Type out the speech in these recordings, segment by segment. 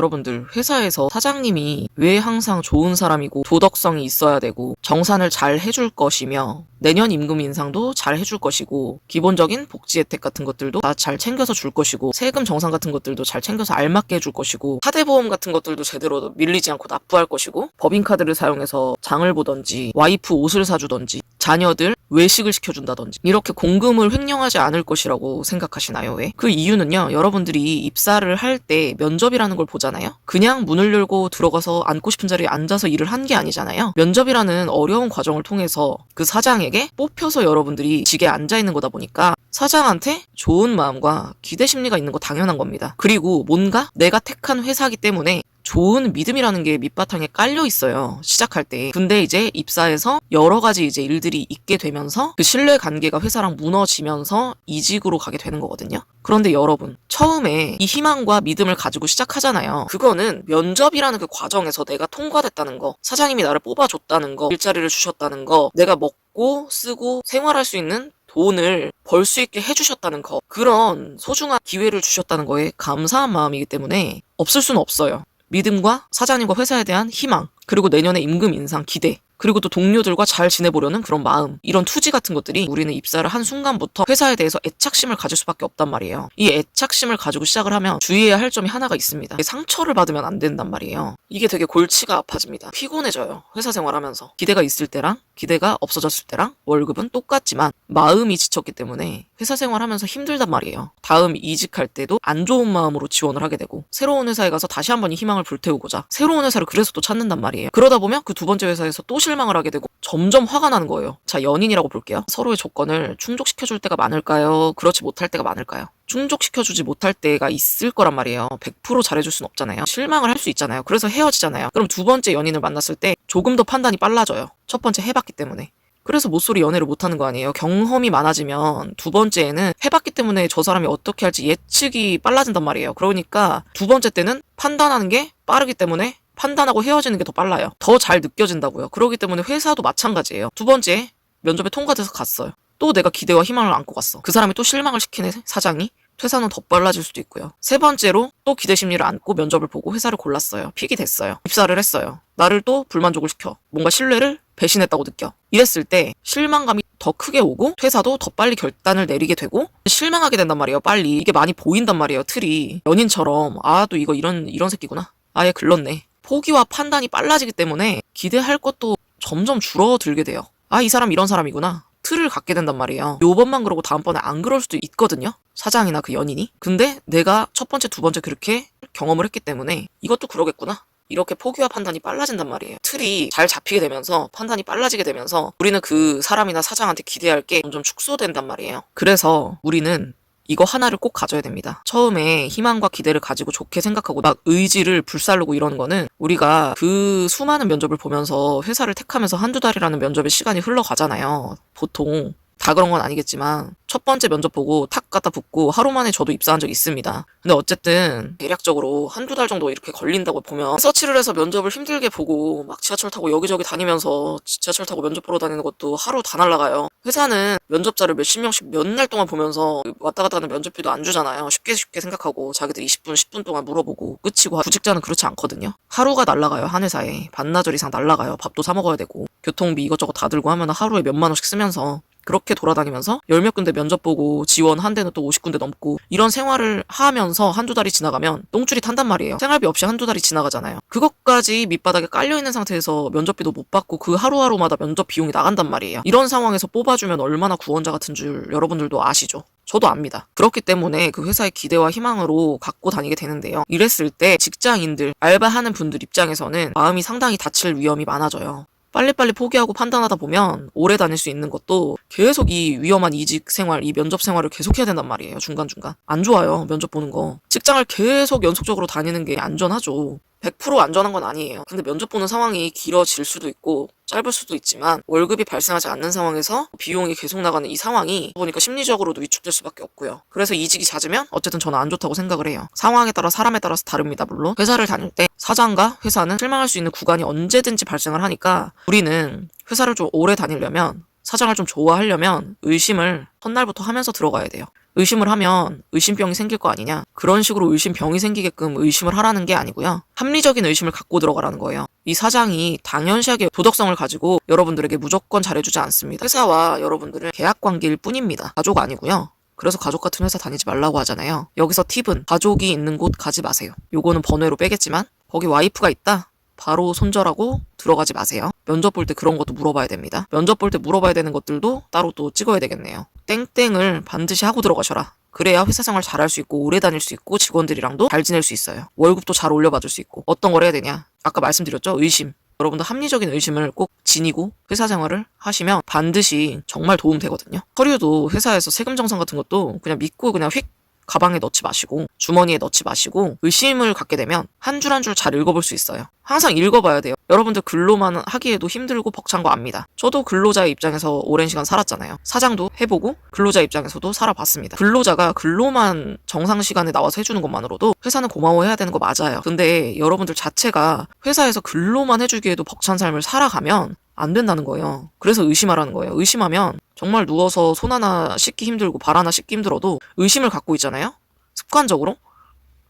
여러분들 회사에서 사장님이 왜 항상 좋은 사람이고 도덕성이 있어야 되고 정산을 잘 해줄 것이며 내년 임금 인상도 잘 해줄 것이고 기본적인 복지 혜택 같은 것들도 다 잘 챙겨서 줄 것이고 세금 정산 같은 것들도 잘 챙겨서 알맞게 해줄 것이고 카드보험 같은 것들도 제대로 밀리지 않고 납부할 것이고 법인카드를 사용해서 장을 보던지 와이프 옷을 사주던지 자녀들 외식을 시켜준다든지 이렇게 공금을 횡령하지 않을 것이라고 생각하시나요? 왜? 그 이유는요. 여러분들이 입사를 할 때 면접이라는 걸 보잖아요. 그냥 문을 열고 들어가서 앉고 싶은 자리에 앉아서 일을 한 게 아니잖아요. 면접이라는 어려운 과정을 통해서 그 사장에게 뽑혀서 여러분들이 직에 앉아있는 거다 보니까 사장한테 좋은 마음과 기대 심리가 있는 거 당연한 겁니다. 그리고 뭔가 내가 택한 회사이기 때문에 좋은 믿음이라는 게 밑바탕에 깔려 있어요. 시작할 때. 근데 이제 입사해서 여러 가지 이제 일들이 있게 되면서 그 신뢰 관계가 회사랑 무너지면서 이직으로 가게 되는 거거든요. 그런데 여러분, 처음에 이 희망과 믿음을 가지고 시작하잖아요. 그거는 면접이라는 그 과정에서 내가 통과됐다는 거, 사장님이 나를 뽑아줬다는 거, 일자리를 주셨다는 거, 내가 먹고 쓰고 생활할 수 있는 돈을 벌 수 있게 해주셨다는 거, 그런 소중한 기회를 주셨다는 거에 감사한 마음이기 때문에 없을 수는 없어요. 믿음과 사장님과 회사에 대한 희망, 그리고 내년에 임금 인상 기대, 그리고 또 동료들과 잘 지내보려는 그런 마음, 이런 투지 같은 것들이 우리는 입사를 한 순간부터 회사에 대해서 애착심을 가질 수밖에 없단 말이에요. 이 애착심을 가지고 시작을 하면 주의해야 할 점이 하나가 있습니다. 상처를 받으면 안 된단 말이에요. 이게 되게 골치가 아파집니다. 피곤해져요. 회사 생활하면서. 기대가 있을 때랑 기대가 없어졌을 때랑 월급은 똑같지만 마음이 지쳤기 때문에 회사 생활하면서 힘들단 말이에요. 다음 이직할 때도 안 좋은 마음으로 지원을 하게 되고 새로운 회사에 가서 다시 한번 이 희망을 불태우고자 새로운 회사를 그래서 또 찾는단 말이에요. 그러다 보면 그 두 번째 회사에서 또 실망을 하게 되고 점점 화가 나는 거예요. 자, 연인이라고 볼게요. 서로의 조건을 충족시켜줄 때가 많을까요? 그렇지 못할 때가 많을까요? 충족시켜주지 못할 때가 있을 거란 말이에요. 100% 잘해줄 순 없잖아요. 실망을 할 수 있잖아요. 그래서 헤어지잖아요. 그럼 두 번째 연인을 만났을 때 조금 더 판단이 빨라져요. 첫 번째 해봤기 때문에. 그래서 모쏠이 연애를 못하는 거 아니에요. 경험이 많아지면 두 번째에는 해봤기 때문에 저 사람이 어떻게 할지 예측이 빨라진단 말이에요. 그러니까 두 번째 때는 판단하는 게 빠르기 때문에 판단하고 헤어지는 게 더 빨라요. 더 잘 느껴진다고요. 그러기 때문에 회사도 마찬가지예요. 두 번째 면접에 통과돼서 갔어요. 또 내가 기대와 희망을 안고 갔어. 그 사람이 또 실망을 시키네, 사장이. 퇴사는 더 빨라질 수도 있고요. 세 번째로 또 기대 심리를 안고 면접을 보고 회사를 골랐어요. 픽이 됐어요. 입사를 했어요. 나를 또 불만족을 시켜. 뭔가 신뢰를 배신했다고 느껴. 이랬을 때 실망감이 더 크게 오고 퇴사도 더 빨리 결단을 내리게 되고 실망하게 된단 말이에요. 빨리. 이게 많이 보인단 말이에요. 틀이. 연인처럼 아, 또 이거 이런 새끼구나. 아예 글렀네. 포기와 판단이 빨라지기 때문에 기대할 것도 점점 줄어들게 돼요. 아, 이 사람 이런 사람이구나. 틀을 갖게 된단 말이에요. 요번만 그러고 다음번에 안 그럴 수도 있거든요. 사장이나 그 연인이. 근데 내가 첫 번째, 두 번째 그렇게 경험을 했기 때문에 이것도 그러겠구나. 이렇게 포기와 판단이 빨라진단 말이에요. 틀이 잘 잡히게 되면서 판단이 빨라지게 되면서 우리는 그 사람이나 사장한테 기대할 게 점점 축소된단 말이에요. 그래서 우리는 이거 하나를 꼭 가져야 됩니다. 처음에 희망과 기대를 가지고 좋게 생각하고 막 의지를 불살르고 이러는 거는 우리가 그 수많은 면접을 보면서 회사를 택하면서 한두 달이라는 면접의 시간이 흘러가잖아요. 보통. 다 그런 건 아니겠지만 첫 번째 면접 보고 탁 갖다 붙고 하루 만에 저도 입사한 적이 있습니다. 근데 어쨌든 대략적으로 한두 달 정도 이렇게 걸린다고 보면 서치를 해서 면접을 힘들게 보고 막 지하철 타고 여기저기 다니면서 지하철 타고 면접 보러 다니는 것도 하루 다 날라가요. 회사는 면접자를 몇십 명씩 몇 날 동안 보면서 왔다 갔다 하는 면접비도 안 주잖아요. 쉽게 생각하고 자기들 20분, 10분 동안 물어보고 끝이고 구직자는 그렇지 않거든요. 하루가 날라가요. 한 회사에. 반나절 이상 날라가요. 밥도 사 먹어야 되고 교통비 이것저것 다 들고 하면 하루에 몇만 원씩 쓰면서 그렇게 돌아다니면서 열 몇 군데 면접 보고 지원 한 데는 또 50군데 넘고 이런 생활을 하면서 한두 달이 지나가면 똥줄이 탄단 말이에요. 생활비 없이 한두 달이 지나가잖아요. 그것까지 밑바닥에 깔려있는 상태에서 면접비도 못 받고 그 하루하루마다 면접 비용이 나간단 말이에요. 이런 상황에서 뽑아주면 얼마나 구원자 같은 줄 여러분들도 아시죠? 저도 압니다. 그렇기 때문에 그 회사의 기대와 희망으로 갖고 다니게 되는데요. 이랬을 때 직장인들, 알바하는 분들 입장에서는 마음이 상당히 다칠 위험이 많아져요. 빨리빨리 포기하고 판단하다 보면 오래 다닐 수 있는 것도 계속 이 위험한 이직 생활, 이 면접 생활을 계속 해야 된단 말이에요. 중간중간. 안 좋아요. 면접 보는 거. 직장을 계속 연속적으로 다니는 게 안전하죠. 100% 안전한 건 아니에요. 근데 면접 보는 상황이 길어질 수도 있고 짧을 수도 있지만 월급이 발생하지 않는 상황에서 비용이 계속 나가는 이 상황이 보니까 심리적으로도 위축될 수밖에 없고요. 그래서 이직이 잦으면 어쨌든 저는 안 좋다고 생각을 해요. 상황에 따라 사람에 따라서 다릅니다. 물론 회사를 다닐 때 사장과 회사는 실망할 수 있는 구간이 언제든지 발생을 하니까 우리는 회사를 좀 오래 다니려면 사장을 좀 좋아하려면 의심을 첫날부터 하면서 들어가야 돼요. 의심을 하면 의심병이 생길 거 아니냐. 그런 식으로 의심병이 생기게끔 의심을 하라는 게 아니고요. 합리적인 의심을 갖고 들어가라는 거예요. 이 사장이 당연시하게 도덕성을 가지고 여러분들에게 무조건 잘해주지 않습니다. 회사와 여러분들은 계약 관계일 뿐입니다. 가족 아니고요. 그래서 가족 같은 회사 다니지 말라고 하잖아요. 여기서 팁은 가족이 있는 곳 가지 마세요. 요거는 번외로 빼겠지만 거기 와이프가 있다? 바로 손절하고 들어가지 마세요. 면접 볼 때 그런 것도 물어봐야 됩니다. 면접 볼 때 물어봐야 되는 것들도 따로 또 찍어야 되겠네요. 땡땡을 반드시 하고 들어가셔라. 그래야 회사 생활 잘할 수 있고 오래 다닐 수 있고 직원들이랑도 잘 지낼 수 있어요. 월급도 잘 올려받을 수 있고. 어떤 걸 해야 되냐? 아까 말씀드렸죠? 의심. 여러분도 합리적인 의심을 꼭 지니고 회사 생활을 하시면 반드시 정말 도움 되거든요. 서류도 회사에서 세금 정산 같은 것도 그냥 믿고 그냥 휙 가방에 넣지 마시고 주머니에 넣지 마시고 의심을 갖게 되면 한 줄 한 줄 잘 읽어볼 수 있어요. 항상 읽어봐야 돼요. 여러분들 근로만 하기에도 힘들고 벅찬 거 압니다. 저도 근로자의 입장에서 오랜 시간 살았잖아요. 사장도 해보고 근로자 입장에서도 살아봤습니다. 근로자가 근로만 정상 시간에 나와서 해주는 것만으로도 회사는 고마워해야 되는 거 맞아요. 근데 여러분들 자체가 회사에서 근로만 해주기에도 벅찬 삶을 살아가면 안 된다는 거예요. 그래서 의심하라는 거예요. 의심하면 정말 누워서 손 하나 씻기 힘들고 발 하나 씻기 힘들어도 의심을 갖고 있잖아요. 습관적으로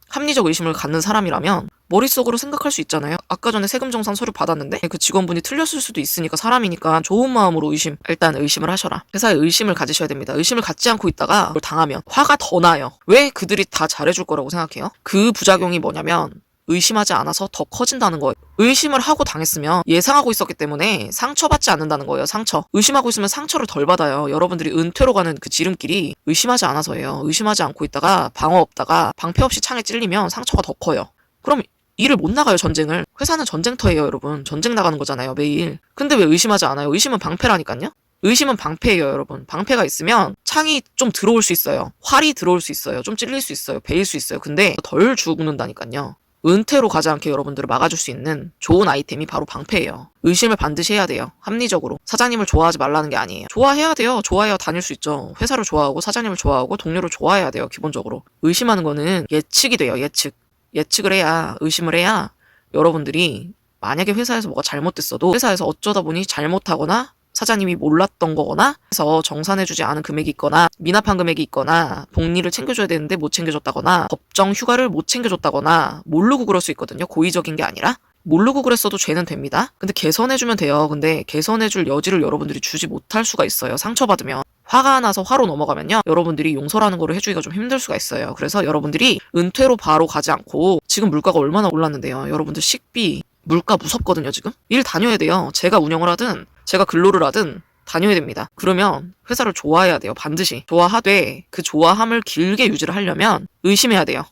합리적 의심을 갖는 사람이라면 머릿속으로 생각할 수 있잖아요. 아까 전에 세금 정산 서류 받았는데 그 직원분이 틀렸을 수도 있으니까 사람이니까 좋은 마음으로 일단 의심을 하셔라. 회사에 의심을 가지셔야 됩니다. 의심을 갖지 않고 있다가 그걸 당하면 화가 더 나요. 왜 그들이 다 잘해줄 거라고 생각해요? 그 부작용이 뭐냐면 의심하지 않아서 더 커진다는 거예요. 의심을 하고 당했으면 예상하고 있었기 때문에 상처받지 않는다는 거예요. 상처. 의심하고 있으면 상처를 덜 받아요. 여러분들이 은퇴로 가는 그 지름길이 의심하지 않아서예요. 의심하지 않고 있다가 방어 없다가 방패 없이 창에 찔리면 상처가 더 커요. 그럼 일을 못 나가요, 전쟁을. 회사는 전쟁터예요, 여러분. 전쟁 나가는 거잖아요, 매일. 근데 왜 의심하지 않아요? 의심은 방패라니까요? 의심은 방패예요, 여러분. 방패가 있으면 창이 좀 들어올 수 있어요. 활이 들어올 수 있어요. 좀 찔릴 수 있어요. 베일 수 있어요. 근데 덜 죽는다니까요. 은퇴로 가지 않게 여러분들을 막아줄 수 있는 좋은 아이템이 바로 방패예요. 의심을 반드시 해야 돼요. 합리적으로. 사장님을 좋아하지 말라는 게 아니에요. 좋아해야 돼요. 좋아해야 다닐 수 있죠. 회사를 좋아하고 사장님을 좋아하고 동료를 좋아해야 돼요. 기본적으로. 의심하는 거는 예측이 돼요. 예측. 예측을 해야, 의심을 해야 여러분들이 만약에 회사에서 뭐가 잘못됐어도 회사에서 어쩌다 보니 잘못하거나 사장님이 몰랐던 거거나 해서 정산해주지 않은 금액이 있거나 미납한 금액이 있거나 복리를 챙겨줘야 되는데 못 챙겨줬다거나 법정 휴가를 못 챙겨줬다거나 모르고 그럴 수 있거든요. 고의적인 게 아니라. 모르고 그랬어도 죄는 됩니다. 근데 개선해주면 돼요. 근데 개선해줄 여지를 여러분들이 주지 못할 수가 있어요. 상처받으면. 화가 나서 화로 넘어가면요. 여러분들이 용서라는 거를 해주기가 좀 힘들 수가 있어요. 그래서 여러분들이 은퇴로 바로 가지 않고 지금 물가가 얼마나 올랐는데요. 여러분들 식비, 물가 무섭거든요, 지금. 일 다녀야 돼요. 제가 운영을 하든 제가 근로를 하든 다녀야 됩니다. 그러면 회사를 좋아해야 돼요. 반드시. 좋아하되 그 좋아함을 길게 유지를 하려면 의심해야 돼요.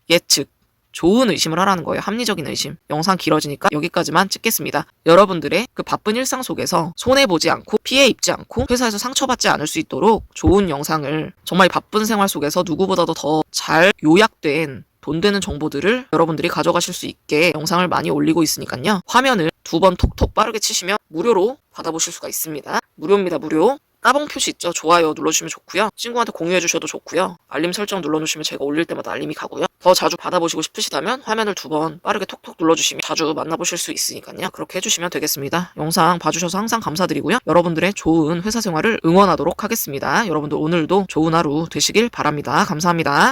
예측. 좋은 의심을 하라는 거예요. 합리적인 의심. 영상 길어지니까 여기까지만 찍겠습니다. 여러분들의 그 바쁜 일상 속에서 손해보지 않고 피해 입지 않고 회사에서 상처받지 않을 수 있도록 좋은 영상을 정말 바쁜 생활 속에서 누구보다도 더 잘 요약된 돈 되는 정보들을 여러분들이 가져가실 수 있게 영상을 많이 올리고 있으니까요. 화면을 2번 톡톡 빠르게 치시면 무료로 받아보실 수가 있습니다. 무료입니다. 무료. 따봉 표시 있죠? 좋아요 눌러주시면 좋고요. 친구한테 공유해 주셔도 좋고요. 알림 설정 눌러주시면 제가 올릴 때마다 알림이 가고요. 더 자주 받아보시고 싶으시다면 화면을 2번 빠르게 톡톡 눌러주시면 자주 만나보실 수 있으니까요. 그렇게 해주시면 되겠습니다. 영상 봐주셔서 항상 감사드리고요. 여러분들의 좋은 회사 생활을 응원하도록 하겠습니다. 여러분들 오늘도 좋은 하루 되시길 바랍니다. 감사합니다.